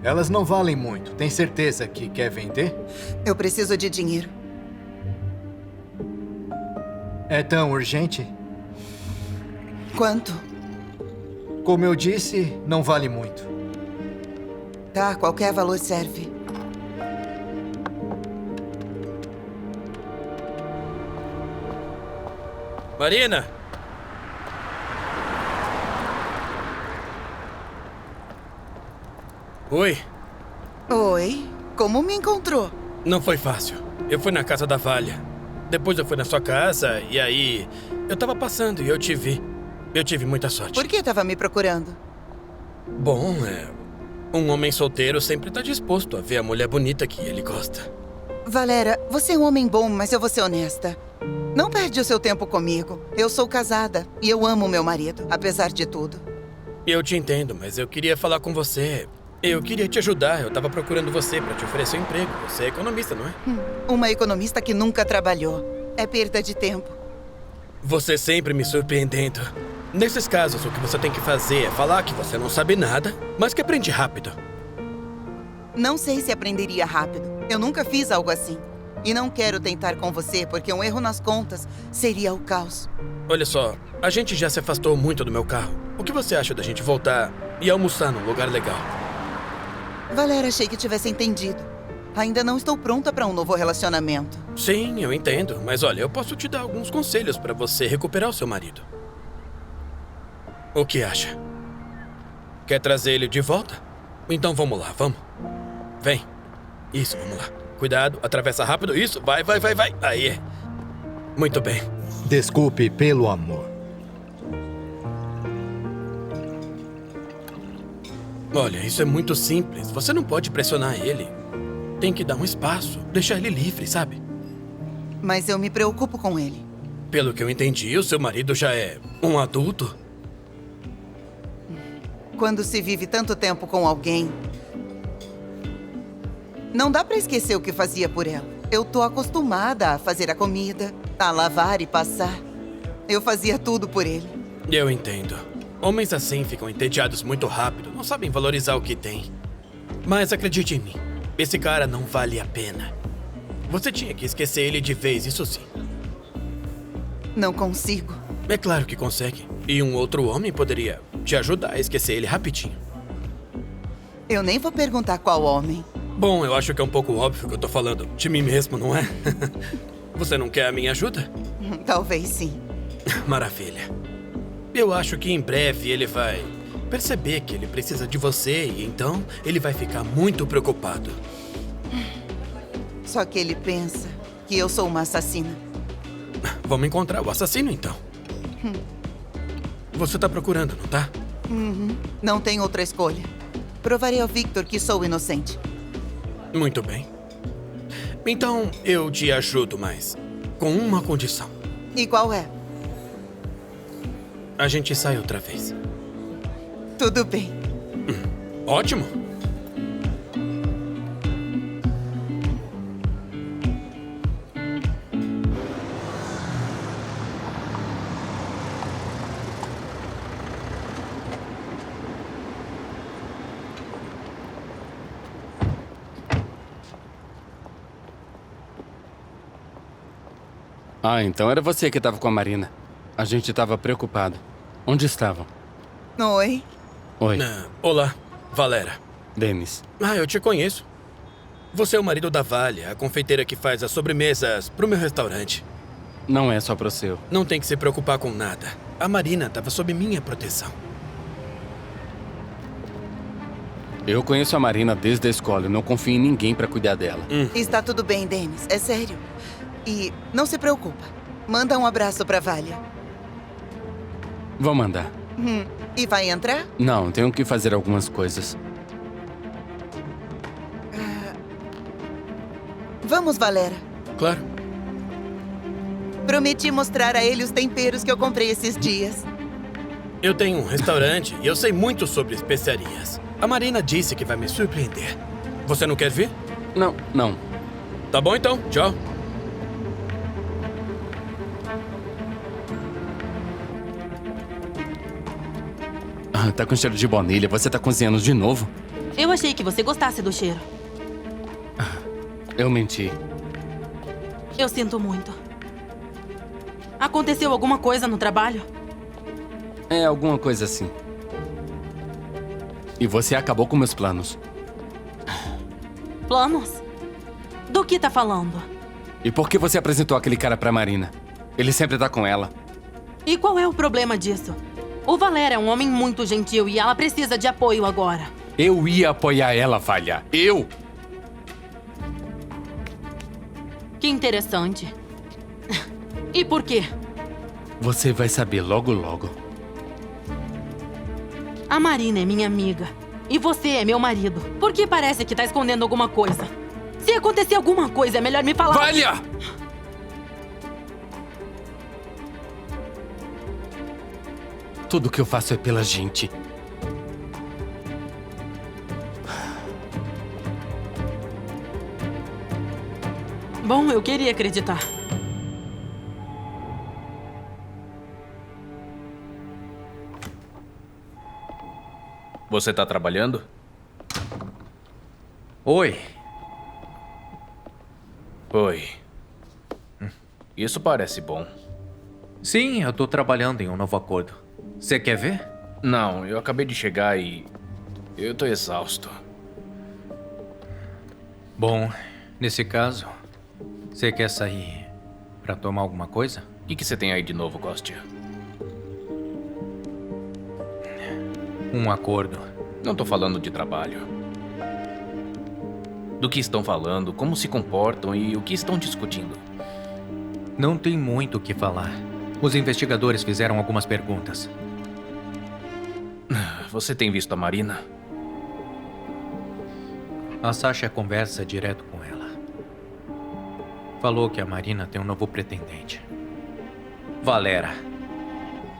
Elas não valem muito. Tem certeza que quer vender? Eu preciso de dinheiro. É tão urgente? Quanto? Como eu disse, não vale muito. Tá, qualquer valor serve. Marina! Oi. Oi? Como me encontrou? Não foi fácil. Eu fui na casa da Valha. Depois eu fui na sua casa e aí... Eu tava passando e eu te vi. Eu tive muita sorte. Por que estava me procurando? Bom, um homem solteiro sempre tá disposto a ver a mulher bonita que ele gosta. Valera, você é um homem bom, mas eu vou ser honesta. Não perde o seu tempo comigo. Eu sou casada e eu amo meu marido, apesar de tudo. Eu te entendo, mas eu queria falar com você. Eu queria te ajudar. Eu tava procurando você pra te oferecer um emprego. Você é economista, não é? Uma economista que nunca trabalhou. É perda de tempo. Você sempre me surpreendendo. Nesses casos, o que você tem que fazer é falar que você não sabe nada, mas que aprende rápido. Não sei se aprenderia rápido. Eu nunca fiz algo assim. E não quero tentar com você, porque um erro nas contas seria o caos. Olha só, a gente já se afastou muito do meu carro. O que você acha da gente voltar e almoçar num lugar legal? Valera, achei que tivesse entendido. Ainda não estou pronta para um novo relacionamento. Sim, eu entendo. Mas olha, eu posso te dar alguns conselhos para você recuperar o seu marido. O que acha? Quer trazer ele de volta? Então vamos lá, vamos. Vem. Isso, vamos lá. Cuidado, atravessa rápido. Isso, vai. Aí. Muito bem. Desculpe, pelo amor. Olha, isso é muito simples. Você não pode pressionar ele. Tem que dar um espaço, deixar ele livre, sabe? Mas eu me preocupo com ele. Pelo que eu entendi, o seu marido já é um adulto. Quando se vive tanto tempo com alguém, não dá pra esquecer o que fazia por ela. Eu tô acostumada a fazer a comida, a lavar e passar. Eu fazia tudo por ele. Eu entendo. Homens assim ficam entediados muito rápido, não sabem valorizar o que têm. Mas acredite em mim, esse cara não vale a pena. Você tinha que esquecer ele de vez, isso sim. Não consigo. É claro que consegue. E um outro homem poderia te ajudar a esquecer ele rapidinho. Eu nem vou perguntar qual homem. Bom, eu acho que é um pouco óbvio que eu tô falando de mim mesmo, não é? Você não quer a minha ajuda? Talvez sim. Maravilha. Eu acho que em breve ele vai perceber que ele precisa de você e então ele vai ficar muito preocupado. Só que ele pensa que eu sou uma assassina. Vamos encontrar o assassino, então. Você tá procurando, não tá? Não tem outra escolha. Provarei ao Victor que sou inocente. Muito bem. Então eu te ajudo, mas com uma condição. E qual é? A gente sai outra vez. Tudo bem. Ótimo. Ah, então era você que estava com a Marina. A gente estava preocupado. Onde estavam? Oi. Oi, Olá, Valera. Denis. Ah, eu te conheço. Você é o marido da Valha, a confeiteira que faz as sobremesas pro meu restaurante. Não é só pro seu. Não tem que se preocupar com nada. A Marina estava sob minha proteção. Eu conheço a Marina desde a escola e não confio em ninguém para cuidar dela. Está tudo bem, Denis. É sério. E não se preocupa. Manda um abraço pra Valha. Vou mandar. E vai entrar? Não, tenho que fazer algumas coisas. Vamos, Valera. Claro. Prometi mostrar a ele os temperos que eu comprei esses dias. Eu tenho um restaurante e eu sei muito sobre especiarias. A Marina disse que vai me surpreender. Você não quer vir? Não. Tá bom então, tchau. Ah, tá com cheiro de baunilha. Você tá cozinhando de novo? Eu achei que você gostasse do cheiro. Eu menti. Eu sinto muito. Aconteceu alguma coisa no trabalho? É alguma coisa assim. E você acabou com meus planos. Planos? Do que tá falando? E por que você apresentou aquele cara pra Marina? Ele sempre tá com ela. E qual é o problema disso? O Valério é um homem muito gentil e ela precisa de apoio agora. Eu ia apoiar ela, Valha. Eu! Que interessante. E por quê? Você vai saber logo, logo. A Marina é minha amiga. E você é meu marido. Por que parece que tá escondendo alguma coisa? Se acontecer alguma coisa, é melhor me falar. Valha! Tudo que eu faço é pela gente. Bom, eu queria acreditar. Você tá trabalhando? Oi. Oi. Isso parece bom. Sim, eu tô trabalhando em um novo acordo. Você quer ver? Não, eu acabei de chegar e... eu tô exausto. Bom, nesse caso, você quer sair pra tomar alguma coisa? O que você tem aí de novo, Kostya? Um acordo. Não tô falando de trabalho. Do que estão falando, como se comportam e o que estão discutindo. Não tem muito o que falar. Os investigadores fizeram algumas perguntas. Você tem visto a Marina? A Sasha conversa direto com ela. Falou que a Marina tem um novo pretendente. Valera.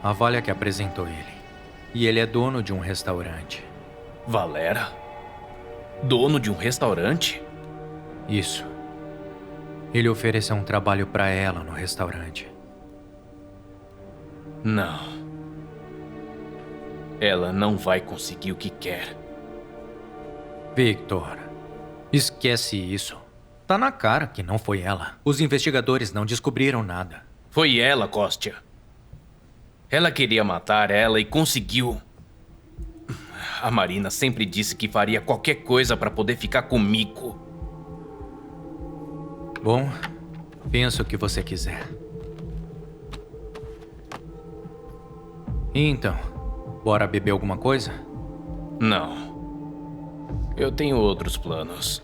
A Valha que apresentou ele. E ele é dono de um restaurante. Valera? Dono de um restaurante? Isso. Ele ofereceu um trabalho pra ela no restaurante. Não. Ela não vai conseguir o que quer. Victor, esquece isso. Tá na cara que não foi ela. Os investigadores não descobriram nada. Foi ela, Kostya. Ela queria matar ela e conseguiu. A Marina sempre disse que faria qualquer coisa pra poder ficar comigo. Bom, pensa o que você quiser. Então, bora beber alguma coisa? Não. Eu tenho outros planos.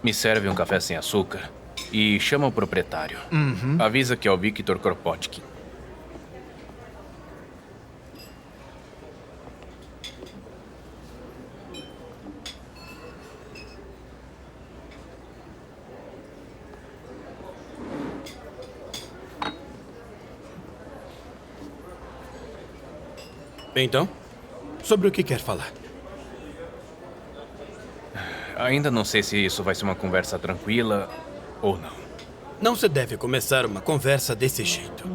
Me serve um café sem açúcar e chama o proprietário. Avisa que é o Viktor Kropotkin. Então, sobre o que quer falar? Ainda não sei se isso vai ser uma conversa tranquila ou não. Não se deve começar uma conversa desse jeito.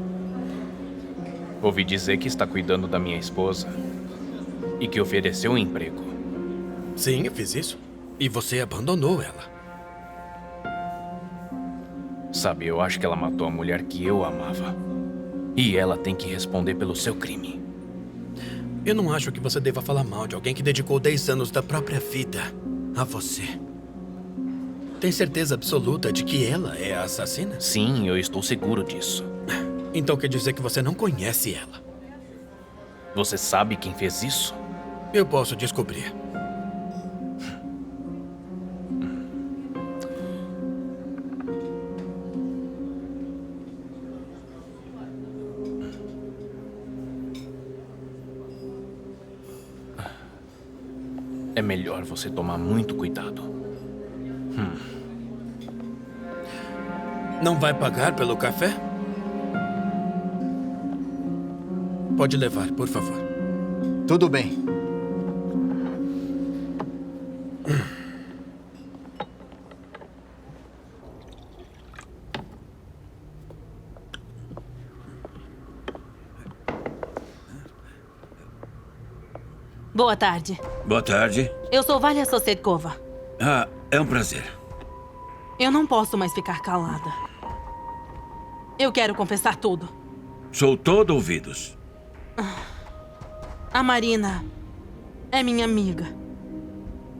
Ouvi dizer que está cuidando da minha esposa e que ofereceu um emprego. Sim, eu fiz isso. E você abandonou ela. Sabe, eu acho que ela matou a mulher que eu amava. E ela tem que responder pelo seu crime. Eu não acho que você deva falar mal de alguém que dedicou 10 anos da própria vida a você. Tem certeza absoluta de que ela é a assassina? Sim, eu estou seguro disso. Então quer dizer que você não conhece ela. Você sabe quem fez isso? Eu posso descobrir. É melhor você tomar muito cuidado. Não vai pagar pelo café? Pode levar, por favor. Tudo bem. Boa tarde. Boa tarde. Eu sou Valia Sosetkova. Ah, é um prazer. Eu não posso mais ficar calada. Eu quero confessar tudo. Sou todo ouvidos. A Marina é minha amiga.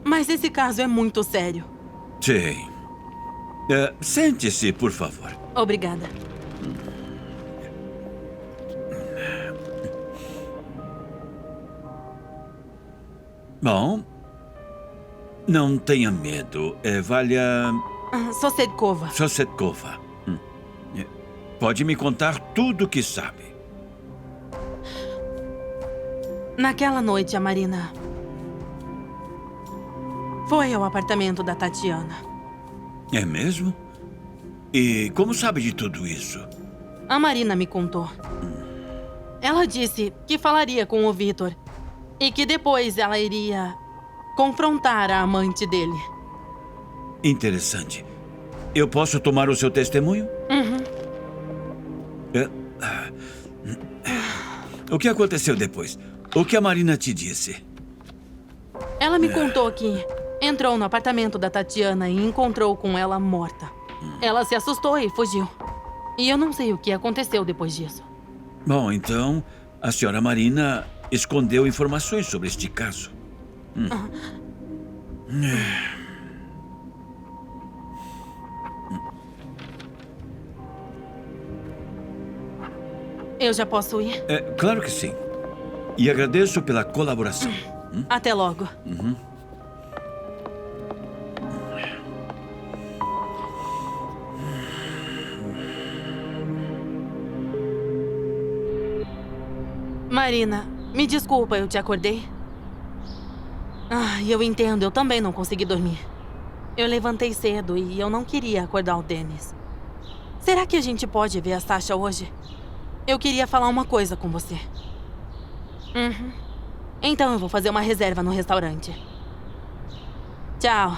Mas esse caso é muito sério. Sei. Sente-se, por favor. Obrigada. Bom, não tenha medo. Valia Sosetkova. Sosetkova. Pode me contar tudo o que sabe. Naquela noite, a Marina foi ao apartamento da Tatiana. É mesmo? E como sabe de tudo isso? A Marina me contou. Ela disse que falaria com o Vitor e que depois ela iria confrontar a amante dele. Interessante. Eu posso tomar o seu testemunho? O que aconteceu depois? O que a Marina te disse? Ela me contou que entrou no apartamento da Tatiana e encontrou com ela morta. Ela se assustou e fugiu. E eu não sei o que aconteceu depois disso. Bom, então, a senhora Marina escondeu informações sobre este caso. Eu já posso ir? Claro que sim. E agradeço pela colaboração. Até logo. Marina, me desculpa, eu te acordei? Eu entendo, eu também não consegui dormir. Eu levantei cedo e eu não queria acordar o Dennis. Será que a gente pode ver a Sasha hoje? Eu queria falar uma coisa com você. Então eu vou fazer uma reserva no restaurante. Tchau.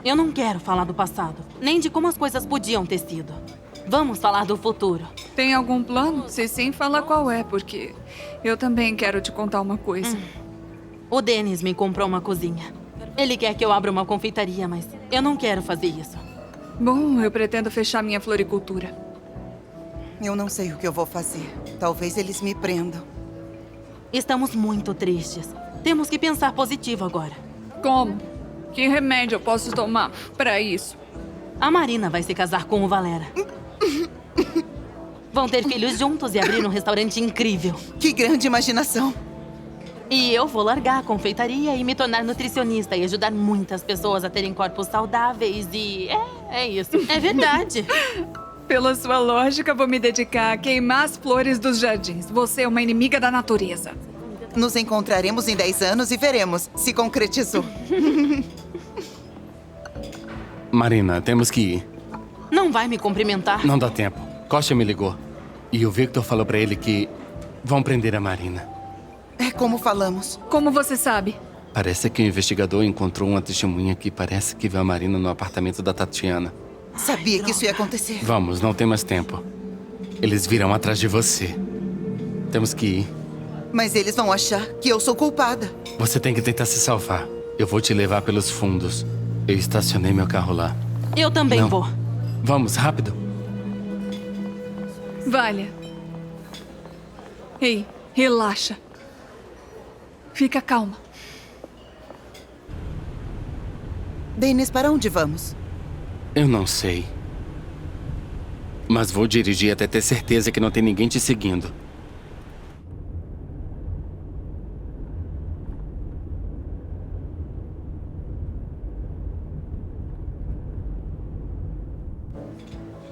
Eu não quero falar do passado, nem de como as coisas podiam ter sido. Vamos falar do futuro. Tem algum plano? Se sim, fala qual é, porque eu também quero te contar uma coisa. O Dennis me comprou uma cozinha. Ele quer que eu abra uma confeitaria, mas eu não quero fazer isso. Bom, eu pretendo fechar minha floricultura. Eu não sei o que eu vou fazer. Talvez eles me prendam. Estamos muito tristes. Temos que pensar positivo agora. Como? Que remédio eu posso tomar para isso? A Marina vai se casar com o Valera. Vão ter filhos juntos e abrir um restaurante incrível. Que grande imaginação. E eu vou largar a confeitaria e me tornar nutricionista e ajudar muitas pessoas a terem corpos saudáveis e... É isso. É verdade. Pela sua lógica, vou me dedicar a queimar as flores dos jardins. Você é uma inimiga da natureza. Nos encontraremos em 10 anos e veremos se concretizou. Marina, temos que ir. Não vai me cumprimentar? Não dá tempo. Costa me ligou. E o Victor falou pra ele que vão prender a Marina. É como falamos. Como você sabe? Parece que o investigador encontrou uma testemunha que parece que viu a Marina no apartamento da Tatiana. Sabia que isso ia acontecer. Vamos, não tem mais tempo. Eles virão atrás de você. Temos que ir. Mas eles vão achar que eu sou culpada. Você tem que tentar se salvar. Eu vou te levar pelos fundos. Eu estacionei meu carro lá. Eu também Não. vou. Vamos, rápido. Valia. Ei, relaxa. Fica calma. Dennis, para onde vamos? Eu não sei. Mas vou dirigir até ter certeza que não tem ninguém te seguindo.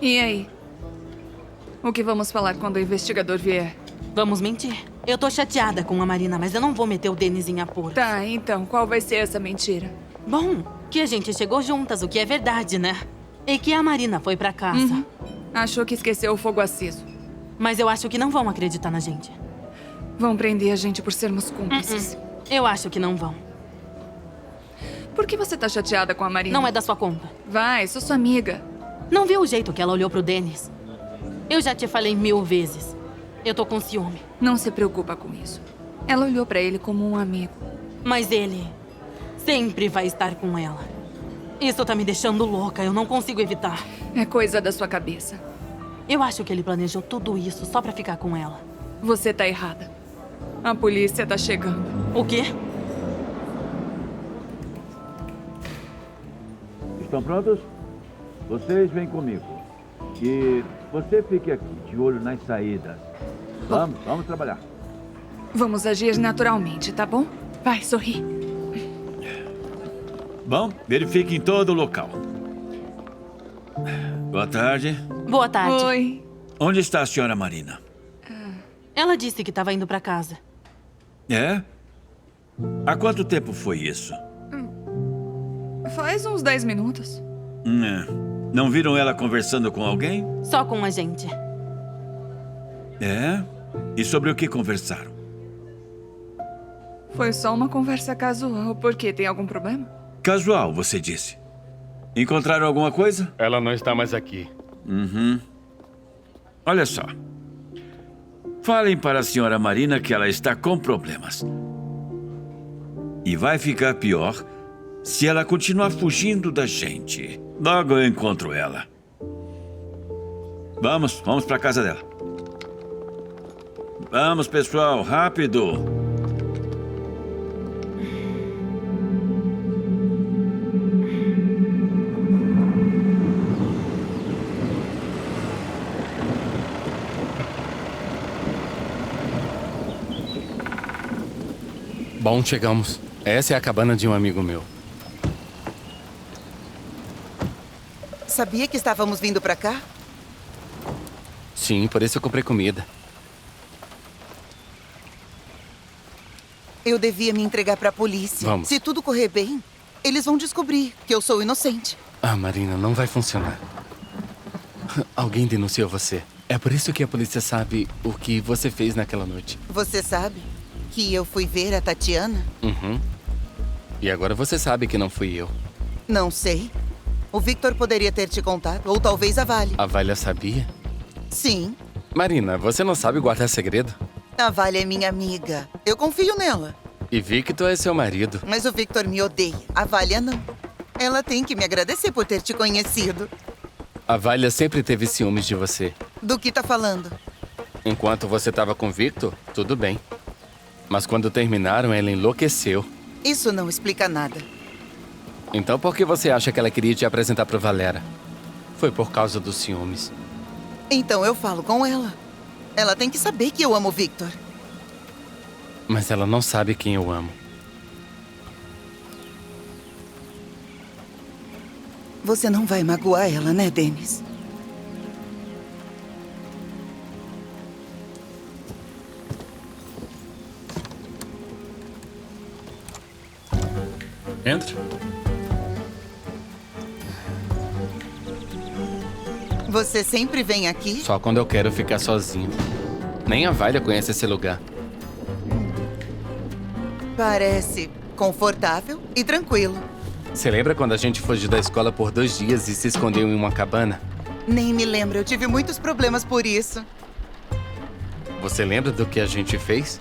E aí? O que vamos falar quando o investigador vier? Vamos mentir. Eu tô chateada com a Marina, mas eu não vou meter o Dennis em apuro. Tá, então, qual vai ser essa mentira? Bom, que a gente chegou juntas, o que é verdade, né? E que a Marina foi pra casa. Achou que esqueceu o fogo aceso. Mas eu acho que não vão acreditar na gente. Vão prender a gente por sermos cúmplices. Eu acho que não vão. Por que você tá chateada com a Marina? Não é da sua conta. Vai, sou sua amiga. Não viu o jeito que ela olhou pro Dennis? Eu já te falei 1000 vezes. Eu tô com ciúme. Não se preocupa com isso. Ela olhou pra ele como um amigo. Mas ele sempre vai estar com ela. Isso tá me deixando louca. Eu não consigo evitar. É coisa da sua cabeça. Eu acho que ele planejou tudo isso só pra ficar com ela. Você tá errada. A polícia tá chegando. O quê? Estão prontos? Vocês vêm comigo. E você fique aqui, de olho nas saídas. Vamos trabalhar. Vamos agir naturalmente, tá bom? Vai, sorri. Bom, verifiquem todo o local. Boa tarde. Boa tarde. Oi. Onde está a senhora Marina? Ela disse que estava indo pra casa. É? Há quanto tempo foi isso? Faz uns 10 minutos. Não viram ela conversando com alguém? Só com a gente. É? E sobre o que conversaram? Foi só uma conversa casual. Por quê? Tem algum problema? Casual, você disse. Encontraram alguma coisa? Ela não está mais aqui. Olha só. Falem para a senhora Marina que ela está com problemas. E vai ficar pior se ela continuar fugindo da gente. Logo eu encontro ela. Vamos para a casa dela. Vamos, pessoal, rápido. Bom, chegamos. Essa é a cabana de um amigo meu. Sabia que estávamos vindo pra cá? Sim, por isso eu comprei comida. Eu devia me entregar pra polícia. Vamos. Se tudo correr bem, eles vão descobrir que eu sou inocente. Ah, Marina, não vai funcionar. Alguém denunciou você. É por isso que a polícia sabe o que você fez naquela noite. Você sabe que eu fui ver a Tatiana? E agora você sabe que não fui eu. Não sei. O Victor poderia ter te contado, ou talvez a Vale. A Valha sabia? Sim, Marina, você não sabe guardar segredo? a Vale é minha amiga. Eu confio nela. E Victor é seu marido. Mas o Victor me odeia. A Valha não. Ela tem que me agradecer por ter te conhecido. A Valha sempre teve ciúmes de você. Do que tá falando? Enquanto você estava com Victor, tudo bem. Mas quando terminaram, ela enlouqueceu. Isso não explica nada. Então por que você acha que ela queria te apresentar pro Valera? Foi por causa dos ciúmes. Então eu falo com ela. Ela tem que saber que eu amo o Victor. Mas ela não sabe quem eu amo. Você não vai magoar ela, né, Dennis? Entra. Você sempre vem aqui? Só quando eu quero ficar sozinho. Nem a Valha conhece esse lugar. Parece confortável e tranquilo. Você lembra quando a gente fugiu da escola por 2 dias e se escondeu em uma cabana? Nem me lembro, eu tive muitos problemas por isso. Você lembra do que a gente fez?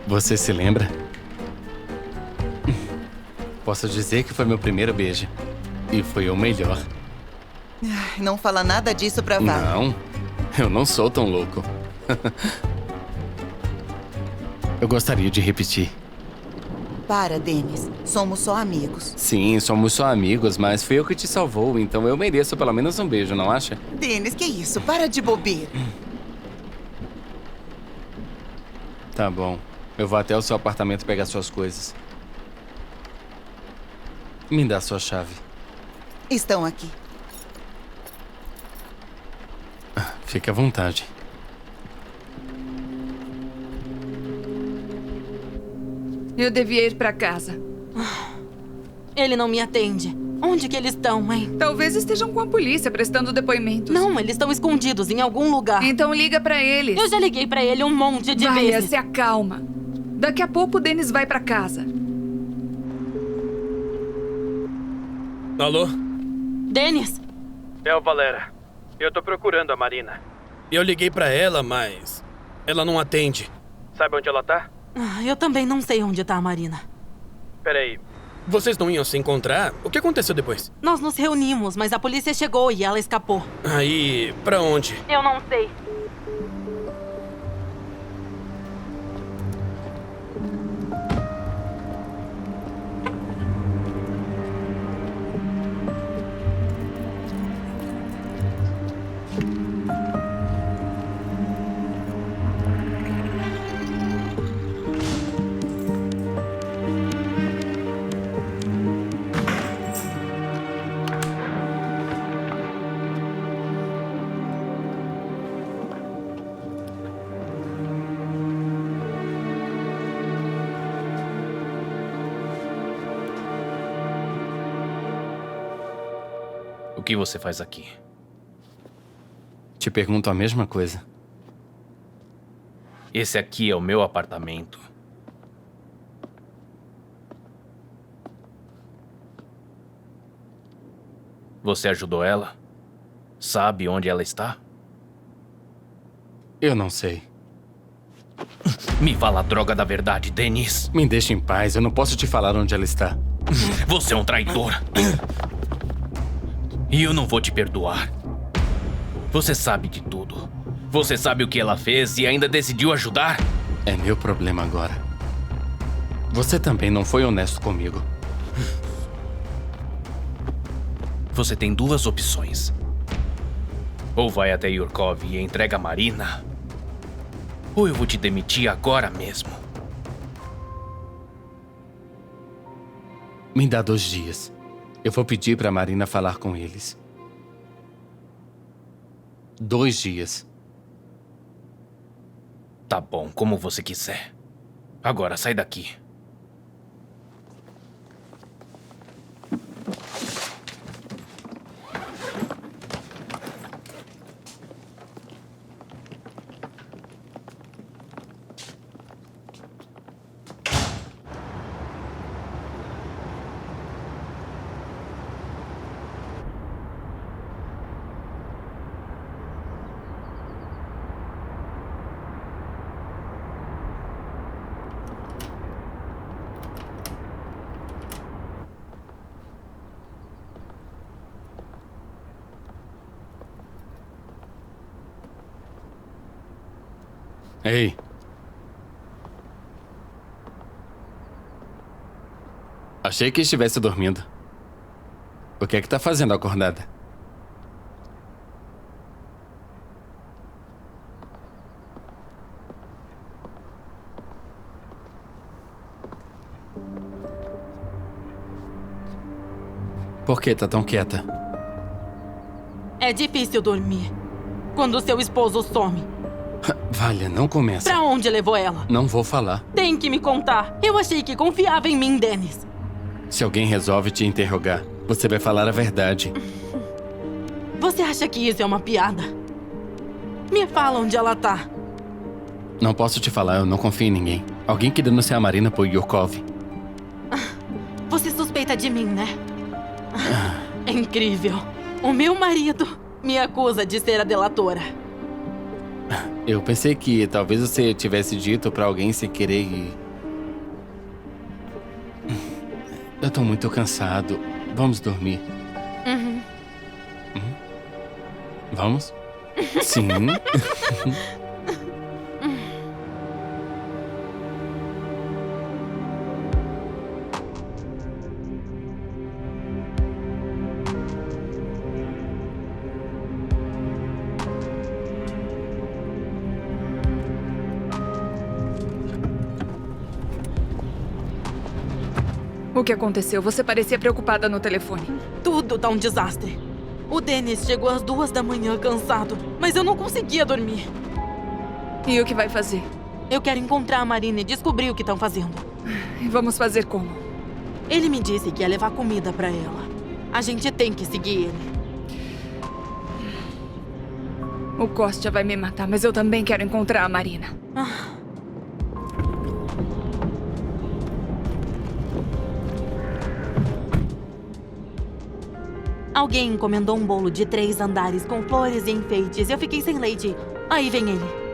Você se lembra? Posso dizer que foi meu primeiro beijo. E foi o melhor. Não fala nada disso pra Vale. Não, eu não sou tão louco. Eu gostaria de repetir. Para, Dennis. Somos só amigos. Sim, somos só amigos, mas foi eu que te salvou, então eu mereço pelo menos um beijo, não acha? Dennis, que isso? Para de bobeira. Tá bom. Eu vou até o seu apartamento pegar suas coisas. Me dá sua chave. Estão aqui. Fique à vontade. Eu devia ir pra casa. Ele não me atende. Onde que eles estão, hein? Talvez estejam com a polícia prestando depoimentos. Não, eles estão escondidos em algum lugar. Então liga pra eles. Eu já liguei pra ele um monte de Valia, vezes. se acalma. Daqui a pouco o Dennis vai pra casa. Alô? Dennis? É o Valera. Eu tô procurando a Marina. Eu liguei pra ela, mas ela não atende. Sabe onde ela tá? Eu também não sei onde tá a Marina. Peraí. Vocês não iam se encontrar? O que aconteceu depois? Nós nos reunimos, mas a polícia chegou e ela escapou. Aí, pra onde? Eu não sei. O que você faz aqui? Te pergunto a mesma coisa. Esse aqui é o meu apartamento. Você ajudou ela? Sabe onde ela está? Eu não sei. Me fala a droga da verdade, Dennis. Me deixe em paz, eu não posso te falar onde ela está. Você é um traidor. E eu não vou te perdoar. Você sabe de tudo. Você sabe o que ela fez e ainda decidiu ajudar? É meu problema agora. Você também não foi honesto comigo. Você tem duas opções. Ou vai até Yurkov e entrega a Marina, ou eu vou te demitir agora mesmo. Me dá 2 dias. Eu vou pedir pra Marina falar com eles. 2 dias. Tá bom, como você quiser. Agora sai daqui. Ei. Achei que estivesse dormindo. O que é que tá fazendo acordada? Por que tá tão quieta? É difícil dormir quando seu esposo some. Valha, não começa. Pra onde levou ela? Não vou falar. Tem que me contar. Eu achei que confiava em mim, Dennis. Se alguém resolve te interrogar, você vai falar a verdade. Você acha que isso é uma piada? Me fala onde ela tá. Não posso te falar, eu não confio em ninguém. Alguém que denunciar a Marina por Yurkov. Você suspeita de mim, né? É incrível. O meu marido me acusa de ser a delatora. Eu pensei que talvez você tivesse dito pra alguém sem querer e... Eu tô muito cansado. Vamos dormir. Uhum. Vamos? Sim. O que aconteceu? Você parecia preocupada no telefone. Tudo tá um desastre. O Dennis chegou às 2 da manhã cansado, mas eu não conseguia dormir. E o que vai fazer? Eu quero encontrar a Marina e descobrir o que estão fazendo. E vamos fazer como? Ele me disse que ia levar comida pra ela. A gente tem que seguir ele. O Kostya vai me matar, mas eu também quero encontrar a Marina. Alguém encomendou um bolo de 3 andares com flores e enfeites. Eu fiquei sem leite. Aí vem ele.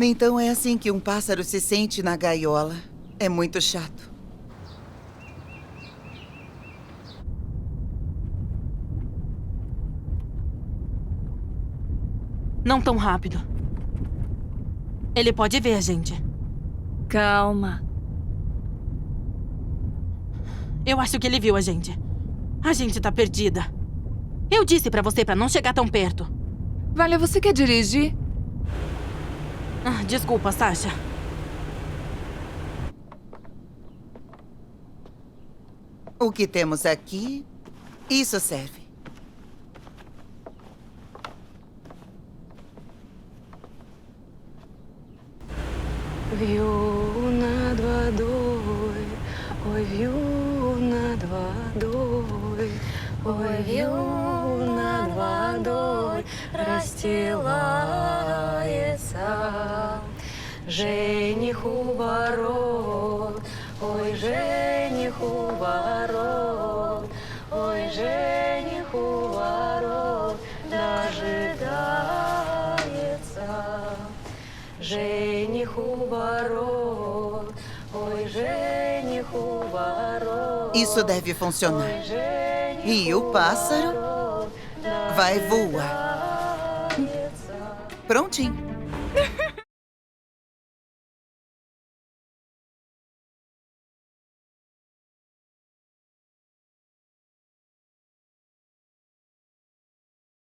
Então é assim que um pássaro se sente na gaiola. É muito chato. Não tão rápido. Ele pode ver a gente. Calma. Eu acho que ele viu a gente. A gente tá perdida. Eu disse pra você pra não chegar tão perto. Vale, você quer dirigir? Desculpa, Sasha. O que temos aqui, isso serve. Вьюна водой, ой, вьюна водой, ой, вьюна водой расстилается. Жених у ворот, ой, жених у ворот, ой, жених у ворот дожидается. Жених у ворот, ой, жених у ворот. Isso deve funcionar. E o pássaro vai voar. Prontinho.